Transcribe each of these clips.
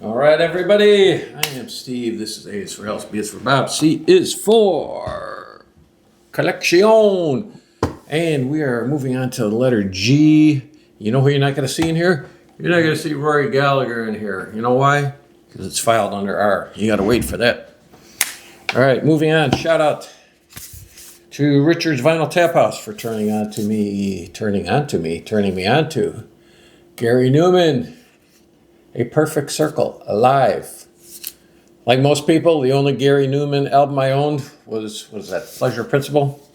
All right, everybody. I am Steve. This is A is for House, B is for Bob, C is for Collection. And we are moving on to the letter G. You know who you're not going to see in here? You're not going to see Rory Gallagher in here. You know why? Because it's filed under R. You got to wait for that. All right, moving on. Shout out to Richard's Vinyl Tap House for turning me on to Gary Newman. A Perfect Circle, Alive. Like most people, the only Gary Newman album I owned was that Pleasure Principle.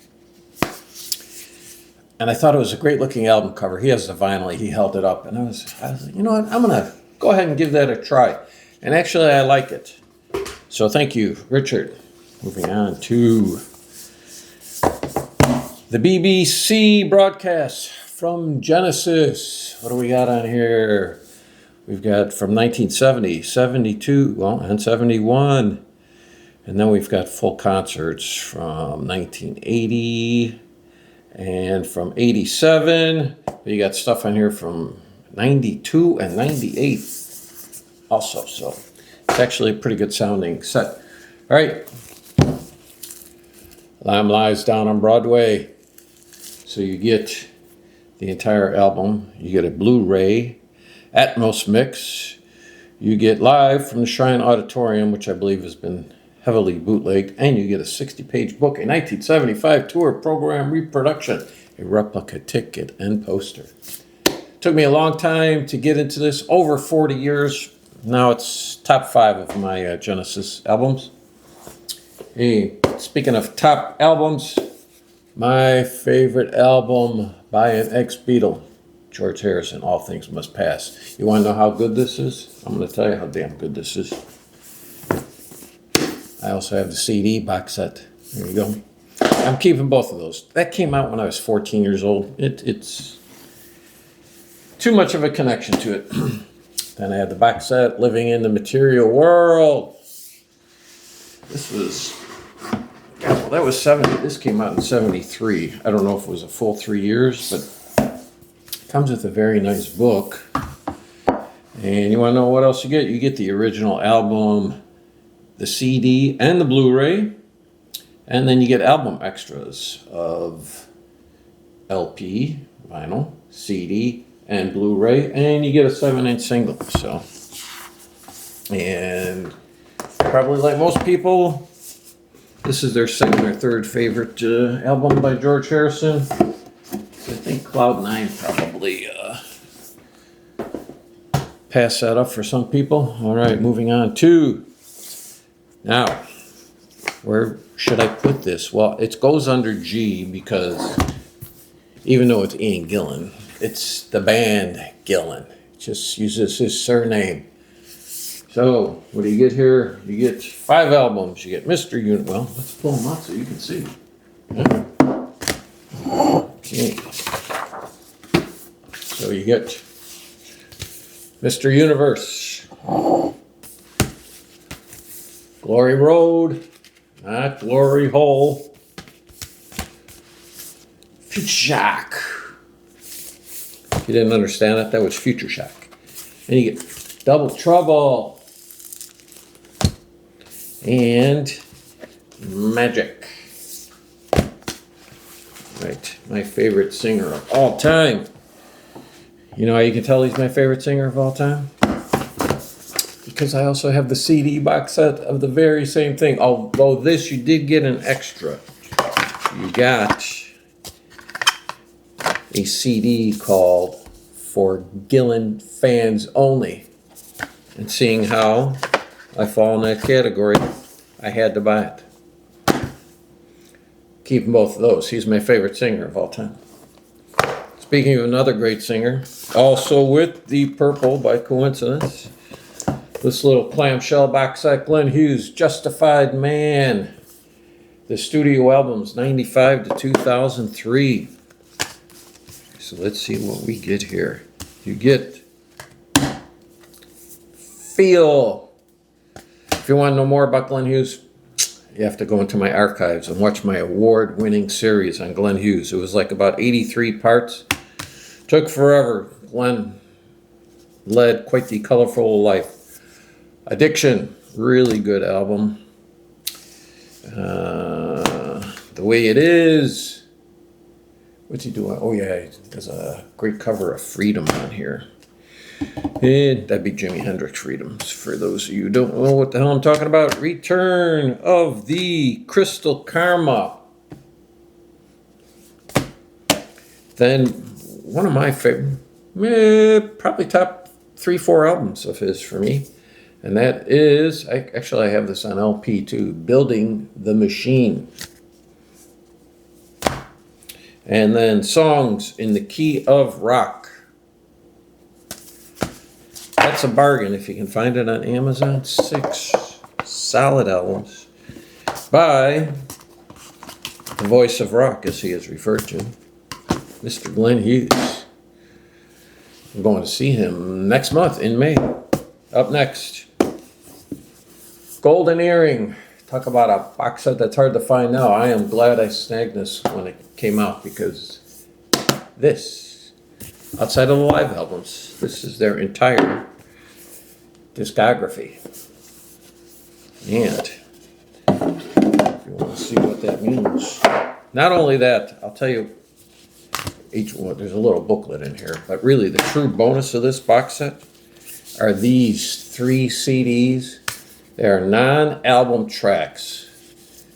And I thought it was a great looking album cover. He has the vinyl, he held it up. And I was like, you know what, I'm gonna go ahead and give that a try. And actually I like it. So thank you, Richard. Moving on to the BBC broadcast from Genesis. What do we got on here? We've got from 1970, 72, and 71. And then we've got full concerts from 1980 and from 87. You got stuff on here from 92 and 98 also. So it's actually a pretty good sounding set. All right. Lamb Lies Down on Broadway. So you get the entire album. You get a Blu-ray Atmos mix. You get live from the Shrine Auditorium, which I believe has been heavily bootlegged, and you get a 60-page book, a 1975 tour program reproduction, a replica ticket and poster. Took me a long time to get into this, over 40 years. Now it's top 5 of my Genesis albums. Hey, speaking of top albums, my favorite album by an ex-Beatle, George Harrison, All Things Must Pass. You want to know how good this is? I'm going to tell you how damn good this is. I also have the CD box set. There you go. I'm keeping both of those. That came out when I was 14 years old. It's too much of a connection to it. Then I had the box set, Living in the Material World. This was, well, that was 70. This came out in 73. I don't know if it was a full 3 years, but comes with a very nice book. And you want to know what else you get? You get the original album, the CD, and the Blu-ray. And then you get album extras of LP, vinyl, CD, and Blu-ray. And you get a 7-inch single. So, and probably like most people, this is their second or third favorite album by George Harrison. I think Cloud 9 probably passed that up for some people. All right, moving on to, now, where should I put this? Well, it goes under G because even though it's Ian Gillan, it's the band Gillan. It just uses his surname. So, what do you get here? You get 5 albums. You get Mr. Well, let's pull them out so you can see. Yeah. Okay. So you get Mr. Universe, Glory Road, not Glory Hole, Future Shock. If you didn't understand it, that was Future Shock. And you get Double Trouble and Magic. Right, my favorite singer of all time. You know how you can tell he's my favorite singer of all time? Because I also have the CD box set of the very same thing. Although this, you did get an extra. You got a CD called For Gillan Fans Only. And seeing how I fall in that category, I had to buy it. Keeping both of those. He's my favorite singer of all time. Speaking of another great singer, also with Deep Purple by coincidence, this little clamshell box set, Glenn Hughes, Justified Man. The studio albums, 95 to 2003. So let's see what we get here. You get Feel. If you want to know more about Glenn Hughes, you have to go into my archives and watch my award-winning series on Glenn Hughes. It was like about 83 parts. Took forever. Glenn led quite the colorful life. Addiction, really good album. The Way It Is. What's he doing? Oh yeah, there's a great cover of Freedom on here. And that'd be Jimi Hendrix Freedoms. For those of you who don't know what the hell I'm talking about, Return of the Crystal Karma. Then one of my favorite, probably top 3-4 albums of his for me. And that is, I have this on LP too, Building the Machine. And then Songs in the Key of Rock. That's a bargain if you can find it on Amazon. 6 solid albums by the voice of rock, as he is referred to, Mr. Glenn Hughes. I'm going to see him next month in May. Up next, Golden Earring. Talk about a box set that's hard to find now. I am glad I snagged this when it came out, because this, outside of the live albums, this is their entire discography. And if you want to see what that means, not only that, I'll tell you each one, there's a little booklet in here, but really the true bonus of this box set are these 3 CDs. They are non-album tracks.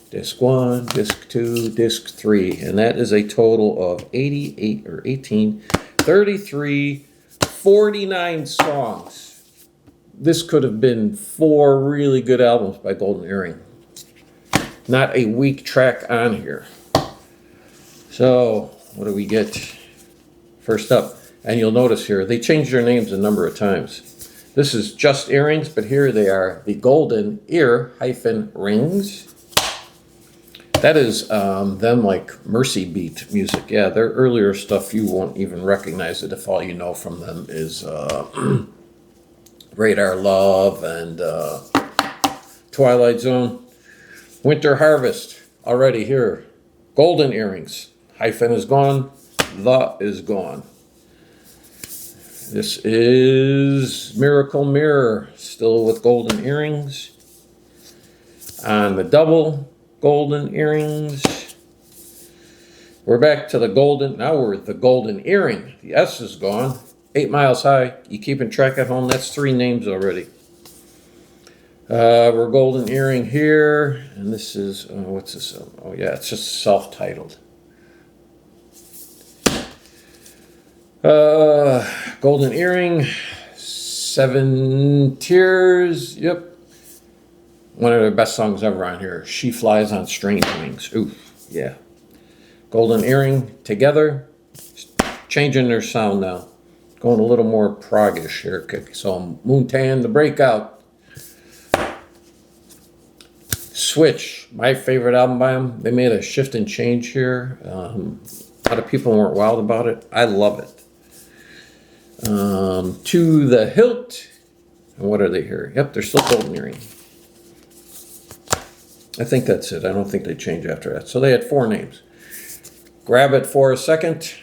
Disc 1, Disc 2, Disc 3. And that is a total of 88 or 18, 33, 49 songs. This could have been 4 really good albums by Golden Earring. Not a weak track on here. So, what do we get? First up, and you'll notice here, they changed their names a number of times. This is just earrings, but here they are, the Golden Ear-Rings. That is them like Mercy Beat music. Yeah, their earlier stuff, you won't even recognize it if all you know from them is Radar Love and Twilight Zone. Winter Harvest, already here. Golden Earrings. Hyphen is gone. The is gone. This is Miracle Mirror, still with Golden Earrings. On the double, Golden Earrings. We're back to the golden, now we're at the Golden Earring. The S is gone. 8 Miles High. You keeping track at home? That's 3 names already. We're Golden Earring here. And this is, what's this? Oh yeah, it's just self-titled. Golden Earring, 7 Tears, yep. One of their best songs ever on here, She Flies on Strange Wings. Ooh, yeah. Golden Earring, Together, changing their sound now. Going a little more prog-ish here. So Moontan, The Breakout. Switch, my favorite album by them. They made a shift and change here. A lot of people weren't wild about it. I love it. To the Hilt. And what are they here? Yep, they're still Golden Earring. I think that's it. I don't think they change after that. So they had 4 names. Grab It for a Second.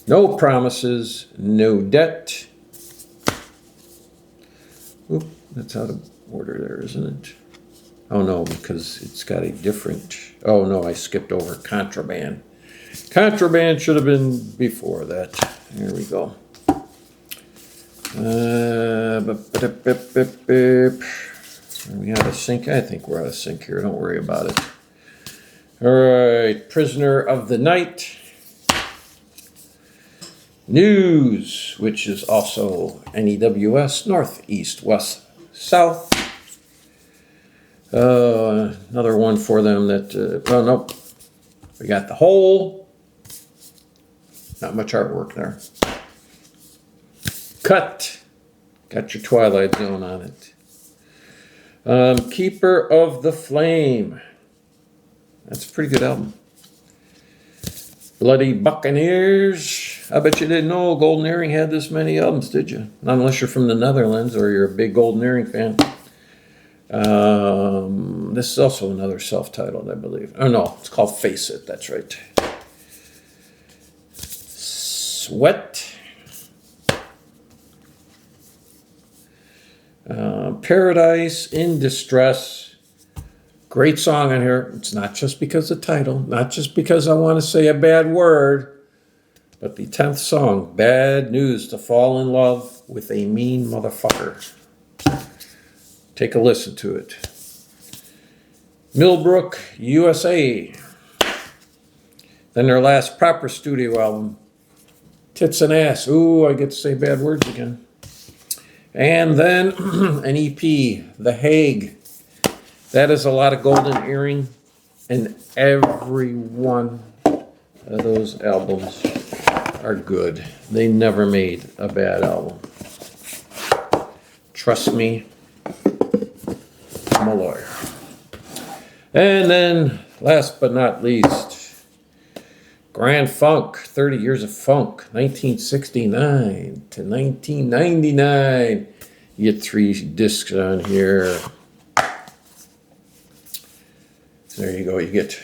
No Promises, No Debt. Oop, that's out of order there, isn't it? Oh no, because it's got a different... Oh no, I skipped over Contraband. Contraband should have been before that. There we go. Are we out of sync? I think we're out of sync here. Don't worry about it. All right. Prisoner of the Night. News, which is also NEWS, North, East, West, South. Another one for them that, oh, nope. We got The Hole. Not much artwork there. Cut. Got your Twilight Zone on it. Keeper of the Flame. That's a pretty good album. Bloody Buccaneers. I bet you didn't know Golden Earring had this many albums, did you? Not unless you're from the Netherlands or you're a big Golden Earring fan. This is also another self-titled, I believe. Oh no, it's called Face It, that's right. Sweat. Paradise in Distress. Great song on here. It's not just because of the title, not just because I want to say a bad word, but the 10th song, Bad News to Fall in Love with a Mean Motherfucker. Take a listen to it. Millbrook, USA. Then their last proper studio album, Tits and Ass. Ooh, I get to say bad words again. And then an EP, The Hague. That is a lot of golden earring. And every one of those albums are good. They never made a bad album. Trust me, I'm a lawyer. And then, last but not least, Grand Funk, 30 Years of Funk, 1969 to 1999. You get 3 discs on here. So there you go, you get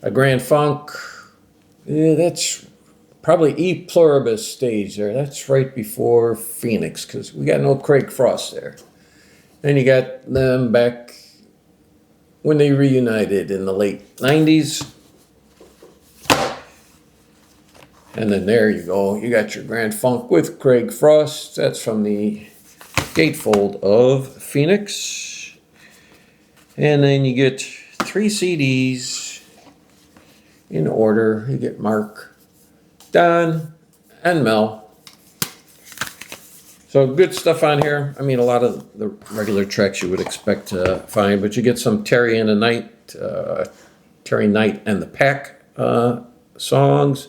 a Grand Funk. Yeah, that's probably E Pluribus stage there. That's right before Phoenix, because we got no Craig Frost there. Then you got them back when they reunited in the late 90s. And then there you go. You got your Grand Funk with Craig Frost. That's from the gatefold of Phoenix. And then you get 3 CDs in order. You get Mark, Don, and Mel. So good stuff on here. I mean, a lot of the regular tracks you would expect to find, but you get some Terry and the Night, Terry Knight and the Pack songs.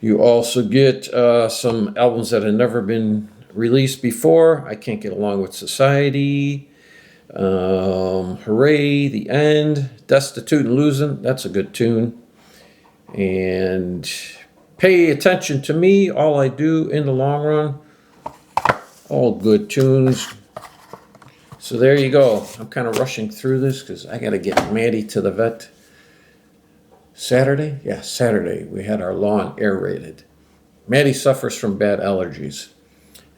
You also get some albums that have never been released before. I Can't Get Along with Society, Hooray, The End, Destitute and Losing. That's a good tune. And Pay Attention to Me, All I Do in the Long Run. All good tunes. So there you go. I'm kind of rushing through this because I got to get Maddie to the vet. Saturday? Yeah, Saturday. We had our lawn aerated. Maddie suffers from bad allergies.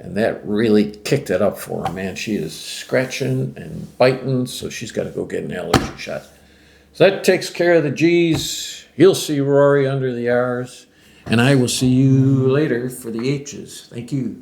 And that really kicked it up for her, man. She is scratching and biting, so she's got to go get an allergy shot. So that takes care of the G's. You'll see Rory under the R's. And I will see you later for the H's. Thank you.